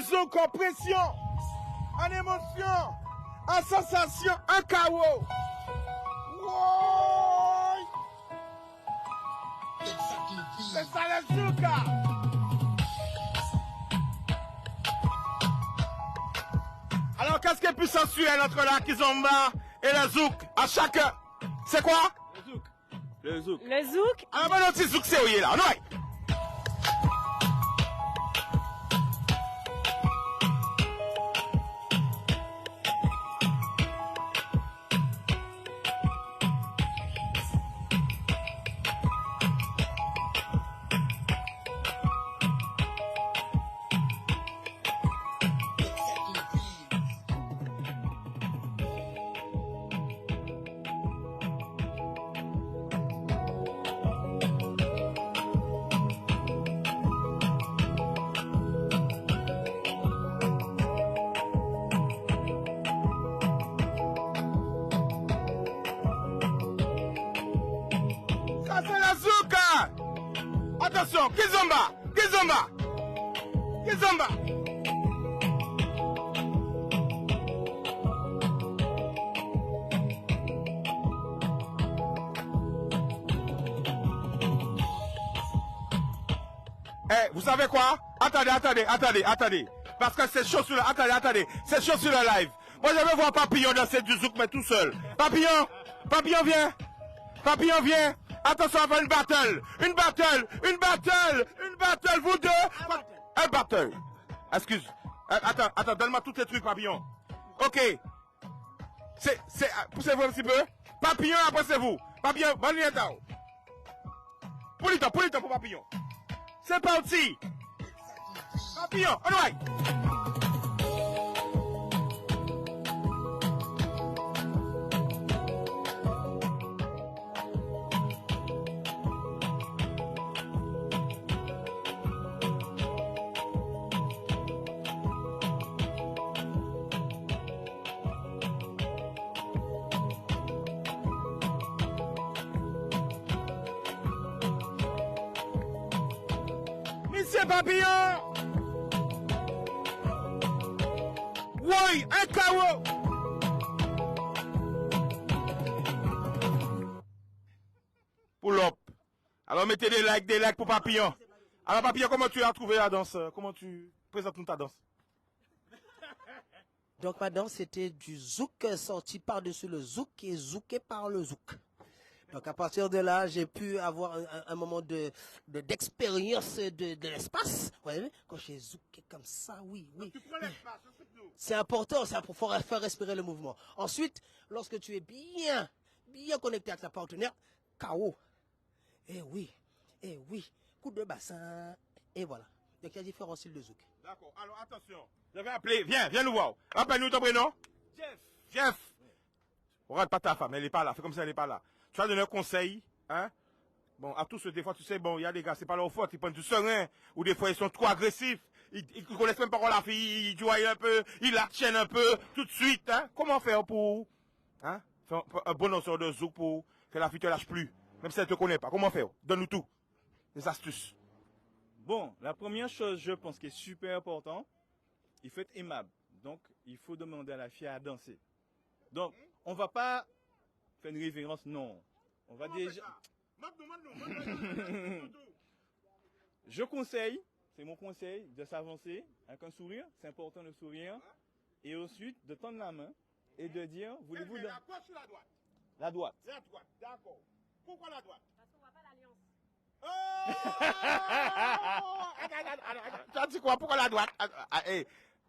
zouk, en pression, en émotion, en sensation, en chaos. Wow. C'est ça le zouk. Alors qu'est-ce qui est plus sensuel entre la Kizomba et le zouk? À chacun, c'est quoi?
le zouk.
Le zouk.
Alors bon, notre zouk c'est où il est là, non? Attention, Kizomba. Eh, vous savez quoi? Attendez. Parce que c'est chaud sur le... Attendez. C'est chaud sur le live. Moi, je veux voir Papillon danser du zouk, mais tout seul. Papillon, viens. Attention, on va une battle, vous deux. Un battle. Excuse. Attends, donne-moi tous tes trucs, Papillon. Ok. Poussez-vous un petit peu. Papillon, après c'est vous. Papillon, bonne nuit, Tao. Pour pour Papillon. C'est parti. Papillon, on va. Monsieur Papillon! Oui, un chaos! Pull up. Alors mettez des likes pour Papillon. Alors Papillon, comment tu as trouvé la danse? Comment tu présentes ta danse?
Donc maintenant, c'était du zouk sorti par-dessus le zouk et zouké par le zouk. Donc à partir de là, j'ai pu avoir un moment d'expérience de l'espace. Vous voyez, quand j'ai zouké comme ça, oui.
Tu prends l'espace, explique-nous.
C'est important, ça pour faire respirer le mouvement. Ensuite, lorsque tu es bien connecté avec ta partenaire, KO. Eh oui, coup de bassin, et voilà. Donc il y a différents styles de zouk.
D'accord, alors attention. Je vais appeler, viens nous voir. Rappelle-nous ton prénom. Jeff. Regarde pas ta femme, elle n'est pas là. Fais comme ça, elle n'est pas là. Tu vas donner un conseil, hein? Bon, à tous ceux, des fois, tu sais, bon, il y a des gars, c'est pas leur faute, ils prennent du serein, ou des fois, ils sont trop agressifs, ils connaissent même pas encore la fille, ils jouent un peu, ils la tiennent un peu, tout de suite, hein? Comment faire pour, hein? Faire un bon danseur de zouk pour que la fille te lâche plus, même si elle te connaît pas. Comment faire? Donne-nous tout. Des astuces.
Bon, la première chose, je pense, qui est super important, il faut être aimable. Donc, il faut demander à la fille à danser. Donc, on va pas faire une révérence, non. On va déjà... Je conseille, c'est mon conseil, de s'avancer avec un sourire. C'est important le sourire. Et ensuite, de tendre la main et de dire, voulez-vous...
La gauche ou la droite?
La droite.
La droite, d'accord. Pourquoi la droite?
Parce qu'on voit pas l'alliance.
Oh! Tu as dit quoi? Pourquoi la droite?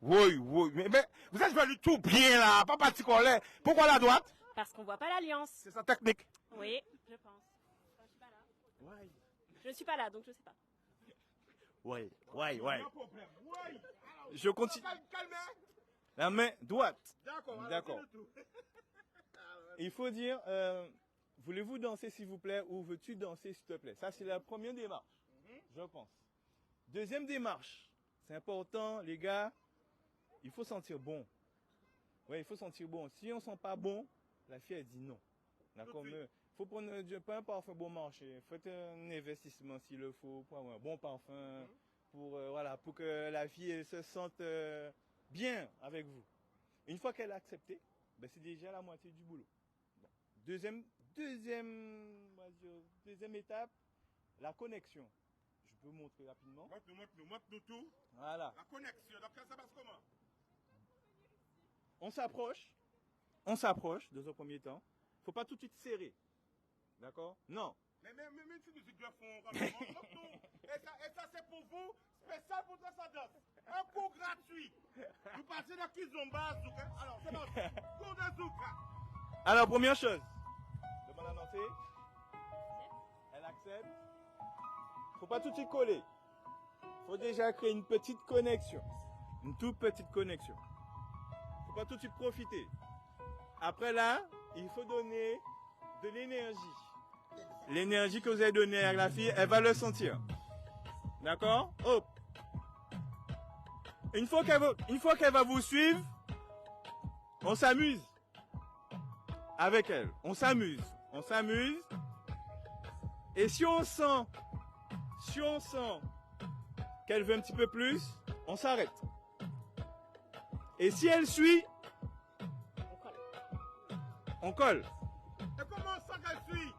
Oui. Mais vous êtes venu tout bien là, pas parti colère. Pourquoi la droite?
Parce qu'on voit pas l'alliance.
C'est sa technique.
Oui, je pense. Enfin, je suis pas là. Je ne suis pas là, donc je sais pas.
Ouais.
Oui.
Je continue.
Calme.
La main droite.
D'accord.
D'accord. Il faut dire, voulez-vous danser s'il vous plaît ou veux-tu danser s'il te plaît? Ça, c'est la première démarche, je pense. Deuxième démarche, c'est important, les gars, il faut sentir bon. Oui, il faut sentir bon. Si on ne sent pas bon, la fille, elle dit non. D'accord? Il faut prendre pas un parfum bon marché. Faites un investissement s'il le faut pour avoir un bon parfum, pour que la fille elle se sente bien avec vous. Une fois qu'elle a accepté, ben, c'est déjà la moitié du boulot. Bon. Deuxième étape, la connexion. Je peux vous montrer rapidement.
Montre-nous tout.
Voilà.
La connexion, donc ça passe comment?
On s'approche dans un premier temps. Il ne faut pas tout de suite serrer. D'accord? Non.
Mais si nous y font montre-nous. Et ça c'est pour vous, spécial pour Transcendance. Un cours gratuit. Vous passez dans Kizomba, Zouk. Alors, c'est parti. Cours de Zouk.
Alors, première chose. Demande à danser. Elle accepte. Il ne faut pas tout de suite coller. Il faut déjà créer une petite connexion. Une toute petite connexion. Il ne faut pas tout de suite profiter. Après là, il faut donner de l'énergie. L'énergie que vous avez donnée à la fille, elle va le sentir. D'accord? Hop. Une fois qu'elle va vous suivre, on s'amuse avec elle. On s'amuse. Et si on sent qu'elle veut un petit peu plus, on s'arrête. Et si elle suit, on colle.
Et comment ça qu'elle suit?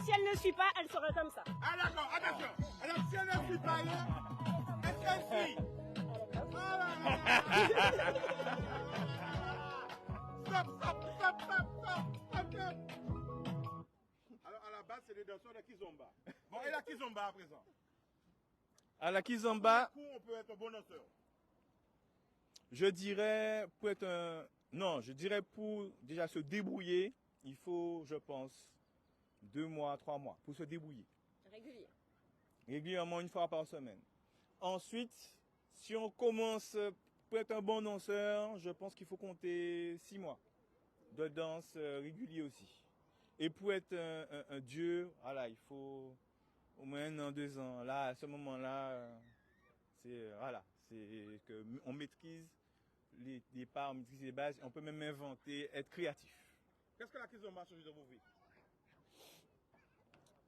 Si elle ne suit pas, elle sera comme ça.
Ah d'accord, attention. Alors si elle ne suit pas, est-ce qu'elle suit? Stop. Alors à la base, c'est les danseurs de Kizomba. Bon, et la Kizomba à présent?
À la Kizomba,
Du coup, on peut être un bon danseur.
je dirais pour déjà se débrouiller, il faut, je pense, 2 mois, 3 mois pour se débrouiller.
Régulier.
Régulièrement, une fois par semaine. Ensuite, si on commence pour être un bon danseur, je pense qu'il faut compter 6 mois de danse régulier aussi. Et pour être un dieu, voilà, il faut au moins 1 an, 2 ans. Là, à ce moment-là, c'est qu'on maîtrise les pas, on maîtrise les bases, on peut même inventer, être créatif.
Qu'est-ce que la Kizomba a changé dans vos vies?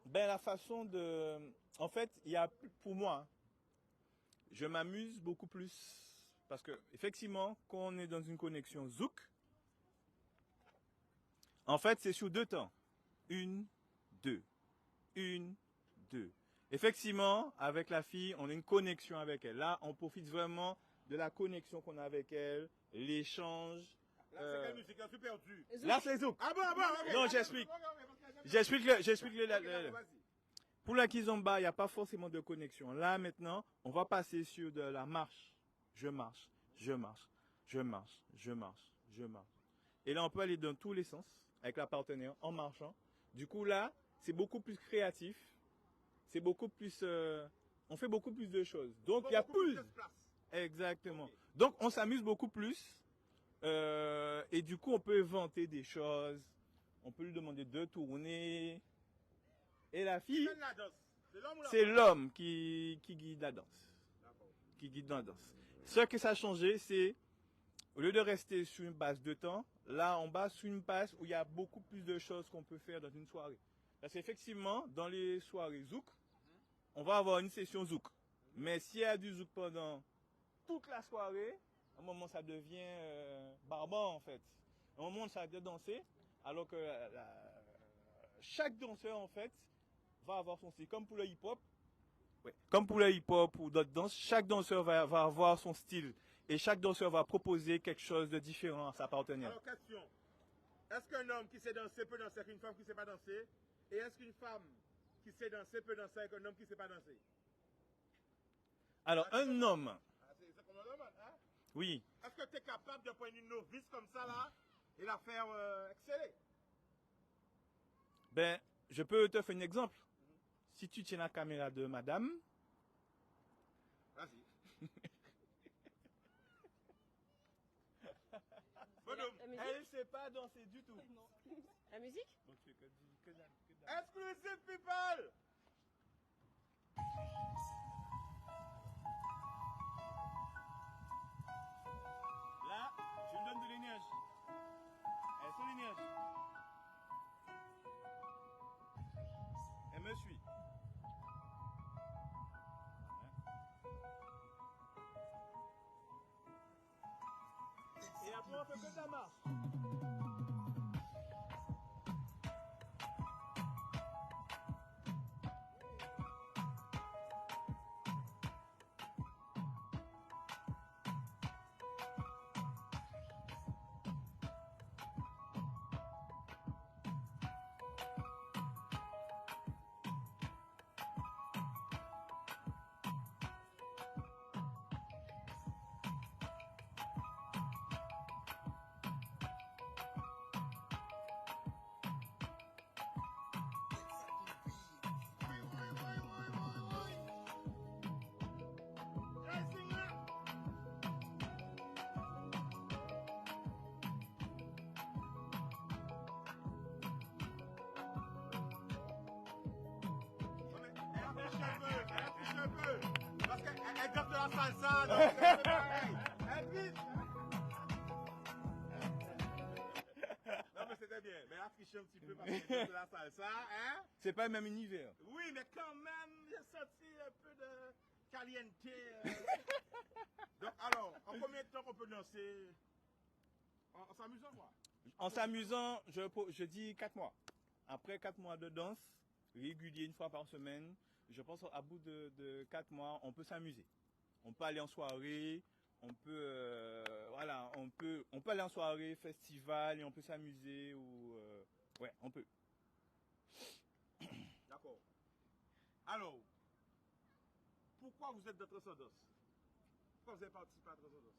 Ben la façon de, en fait, il y a pour moi, je m'amuse beaucoup plus parce que effectivement, quand on est dans une connexion zouk, en fait, c'est sur 2 temps, 1, 2, 1, 2. Effectivement, avec la fille, on a une connexion avec elle. Là, on profite vraiment de la connexion qu'on a avec elle, l'échange.
Là, c'est quelle musique? C'est perdu.
Là, c'est zouk.
Ah bon, ok.
Non, j'explique. Pour la kizomba, il n'y a pas forcément de connexion. Là, maintenant, on va passer sur de la marche. Je marche, je marche, je marche, je marche, je marche. Et là, on peut aller dans tous les sens avec la partenaire en marchant. Du coup, là, c'est beaucoup plus créatif. C'est beaucoup plus... on fait beaucoup plus de choses. Donc, il y a plus... Exactement. Donc, on s'amuse beaucoup plus. Et du coup, on peut inventer des choses. On peut lui demander de tourner. Et la fille, c'est l'homme qui guide la danse. Qui guide la danse. Ce que ça a changé, c'est, au lieu de rester sur une base de temps, là, on base sur une base où il y a beaucoup plus de choses qu'on peut faire dans une soirée. Parce qu'effectivement, dans les soirées zouk, on va avoir une session zouk. Mais s'il y a du zouk pendant toute la soirée, à un moment, ça devient barbare, en fait. À un moment, ça de danser, alors que chaque danseur, en fait, va avoir son style. Comme pour le hip-hop, comme pour le hip-hop ou d'autres danses, chaque danseur va avoir son style. Et chaque danseur va proposer quelque chose de différent à sa partenaire.
Alors, question. Est-ce qu'un homme qui sait danser peut danser avec une femme qui ne sait pas danser? Et est-ce qu'une femme qui sait danser peut danser avec un homme qui ne sait pas danser?
Alors, un homme...
C'est comme un homme, hein?
Oui.
Est-ce que tu es capable de prendre une novice comme ça, là, et la faire exceller?
Ben, je peux te faire un exemple. Si tu tiens la caméra de madame...
Vas-y. Bonhomme.
La musique?
Elle ne sait pas danser du tout.
La musique?
Donc, tu fais que dalle.
Exclusive people!
Là, je lui donne de l'énergie. Elle sent l'énergie. Elle me suit. Et après, on fait que de la marche.
Parce qu'elle garde de la salsa, donc c'est pareil. Elle vite. Non mais c'était bien, mais elle a triché un petit peu parce qu'elle garde de la salsa, hein?
C'est pas le même univers.
Oui, mais quand même, j'ai senti un peu de caliente. Donc alors, en combien de temps qu'on peut danser en s'amusant, quoi?
En s'amusant, je dis 4 mois. Après 4 mois de danse, régulier, une fois par semaine, je pense qu'à bout de 4 mois, on peut s'amuser. On peut aller en soirée, on peut, on peut aller en soirée, festival, et on peut s'amuser, ou, ouais, on peut.
D'accord. Alors, pourquoi vous êtes de Transcendance? Pourquoi vous avez participé à Transcendance?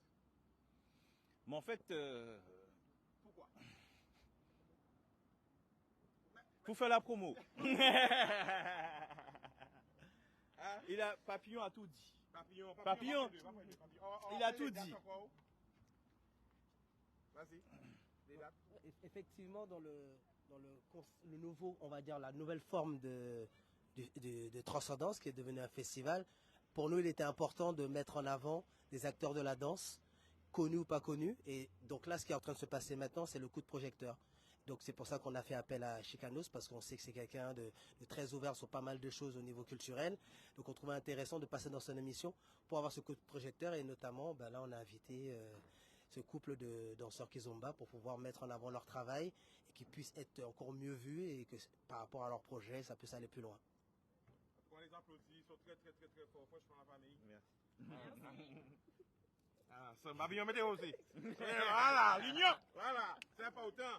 Mais en fait,
Pourquoi?
pour faire la promo. Papillon a tout dit. Papillon, il a tout dit.
Vas-y.
Effectivement, dans le nouveau, on va dire la nouvelle forme de Transcendance qui est devenu un festival, pour nous, il était important de mettre en avant des acteurs de la danse, connus ou pas connus. Et donc là, ce qui est en train de se passer maintenant, c'est le coup de projecteur. Donc c'est pour ça qu'on a fait appel à Chicanos, parce qu'on sait que c'est quelqu'un de très ouvert sur pas mal de choses au niveau culturel. Donc on trouvait intéressant de passer dans son émission pour avoir ce coup de projecteur. Et notamment, là on a invité ce couple de danseurs kizomba pour pouvoir mettre en avant leur travail et qu'ils puissent être encore mieux vus et que par rapport à leur projet, ça puisse aller plus loin.
On les applaudit, ils sont très forts, franchement, la famille. Ah, ça m'a bien météo aussi. Voilà, l'union. Voilà, c'est important.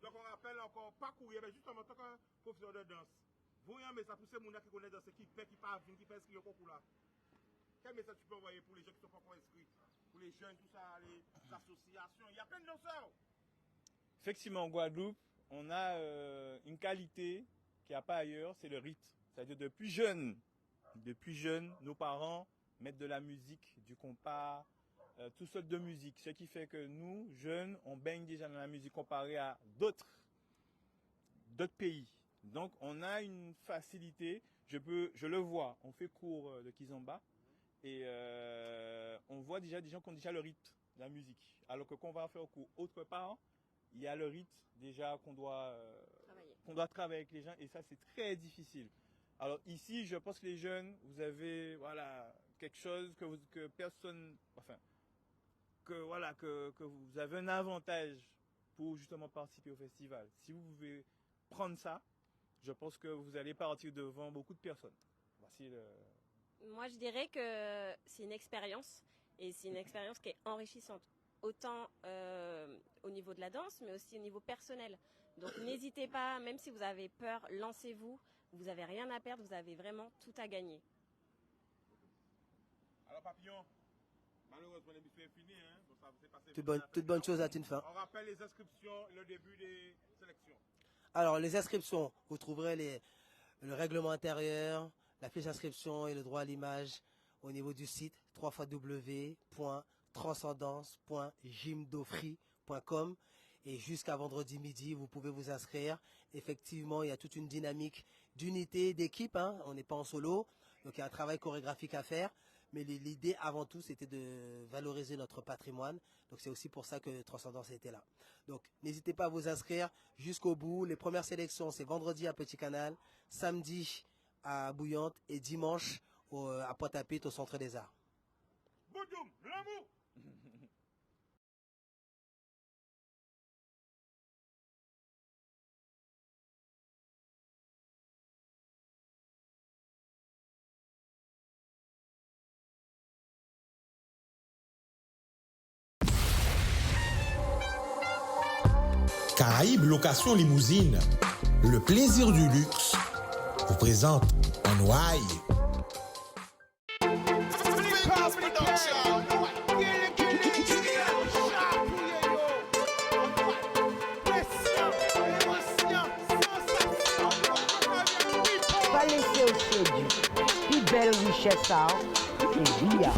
Donc on rappelle encore, pas courir, mais justement, en tant que professeur de danse, vous voyez un message pour ces gens qui connaissent danser, qui fait, qui parviennent, qui fait inscrire au concours là. Quel message tu peux envoyer pour les gens qui ne sont pas encore inscrits, pour les jeunes, tout ça, les associations? Il y a plein de danseurs.
Effectivement, en Guadeloupe, on a une qualité qu'il n'y a pas ailleurs, c'est le rythme. C'est-à-dire depuis jeune, nos parents mettent de la musique, du compas, toutes sortes de musique. Ce qui fait que nous, jeunes, on baigne déjà dans la musique comparé à d'autres pays. Donc on a une facilité, je le vois, on fait cours de kizomba et on voit déjà des gens qui ont déjà le rythme de la musique. Alors que quand on va faire cours autre part, il y a le rythme déjà qu'on doit travailler avec les gens et ça c'est très difficile. Alors ici, je pense que les jeunes, vous avez quelque chose que personne, que vous avez un avantage pour justement participer au festival. Si vous pouvez prendre ça, je pense que vous allez partir devant beaucoup de personnes.
Moi, je dirais que c'est une expérience et c'est une expérience qui est enrichissante. Autant au niveau de la danse, mais aussi au niveau personnel. Donc n'hésitez pas, même si vous avez peur, lancez-vous. Vous n'avez rien à perdre, vous avez vraiment tout à gagner.
Alors Papillon, malheureusement l'émission est finie. Hein? Donc, ça s'est passé
Toute bonne chose a une fin.
On rappelle les inscriptions et le début des sélections.
Alors les inscriptions, vous trouverez le règlement intérieur, la fiche d'inscription et le droit à l'image au niveau du site www.transcendance.gymdofree.com et jusqu'à vendredi midi, vous pouvez vous inscrire. Effectivement, il y a toute une dynamique d'unité, d'équipe, hein. On n'est pas en solo, donc il y a un travail chorégraphique à faire. Mais l'idée avant tout, c'était de valoriser notre patrimoine. Donc c'est aussi pour ça que Transcendance était là. Donc n'hésitez pas à vous inscrire jusqu'au bout. Les premières sélections, c'est vendredi à Petit Canal, samedi à Bouillante et dimanche à Pointe-à-Pitre au Centre des Arts.
Boudoum, l'amour.
Caraïbes Location Limousine, le plaisir du luxe, vous présente en Ouaille.
Pas laisser au séduit. Plus belle richesse, c'est Via.